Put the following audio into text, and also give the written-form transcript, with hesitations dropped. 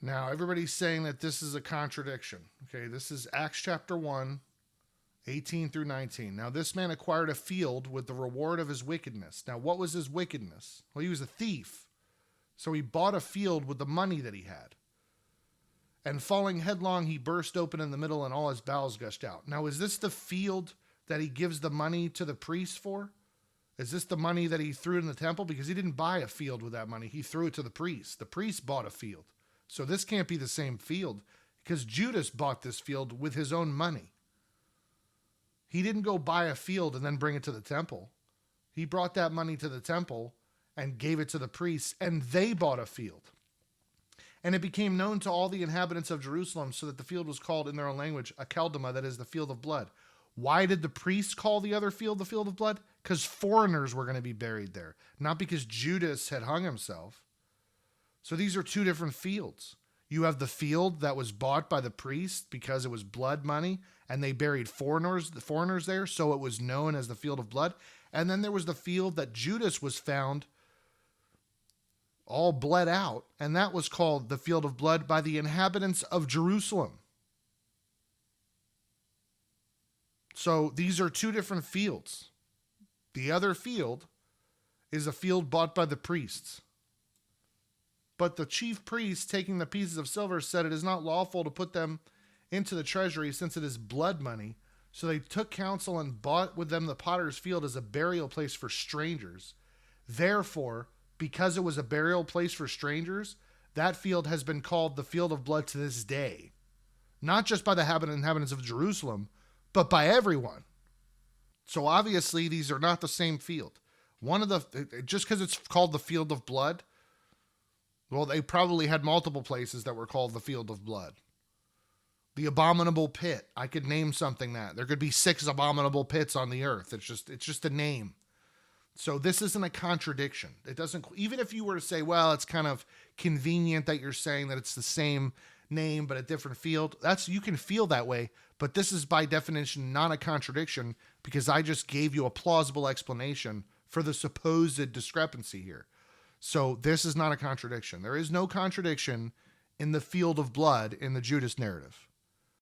Now, everybody's saying that this is a contradiction. Okay, this is Acts chapter 1, 18 through 19. Now, this man acquired a field with the reward of his wickedness. Now, what was his wickedness? Well, he was a thief. So he bought a field with the money that he had. And falling headlong, he burst open in the middle and all his bowels gushed out. Now, is this the field that he gives the money to the priest for? Is this the money that he threw in the temple? Because he didn't buy a field with that money. He threw it to the priest. The priest bought a field. So this can't be the same field because Judas bought this field with his own money. He didn't go buy a field and then bring it to the temple. He brought that money to the temple and gave it to the priests, and they bought a field. And it became known to all the inhabitants of Jerusalem, so that the field was called in their own language, Akeldama, that is the field of blood. Why did the priests call the other field the field of blood? Because foreigners were going to be buried there, not because Judas had hung himself. So these are two different fields. You have the field that was bought by the priest because it was blood money, and they buried foreigners there, so it was known as the field of blood. And then there was the field that Judas was found all bled out, and that was called the field of blood by the inhabitants of Jerusalem. So these are two different fields. The other field is a field bought by the priests. But the chief priest, taking the pieces of silver, said, "It is not lawful to put them into the treasury, since it is blood money." So they took counsel and bought with them the potter's field as a burial place for strangers. Therefore, because it was a burial place for strangers, that field has been called the field of blood to this day. Not just by the inhabitants of Jerusalem, but by everyone. So obviously, these are not the same field. Just because it's called the field of blood, well, they probably had multiple places that were called the field of blood. The abominable pit. I could name something that. There could be 6 abominable pits on the earth. It's just a name. So this isn't a contradiction. It doesn't, even if you were to say, well, it's kind of convenient that you're saying that it's the same name but a different field. You can feel that way, but this is by definition not a contradiction because I just gave you a plausible explanation for the supposed discrepancy here. So this is not a contradiction. There is no contradiction in the field of blood in the Judas narrative.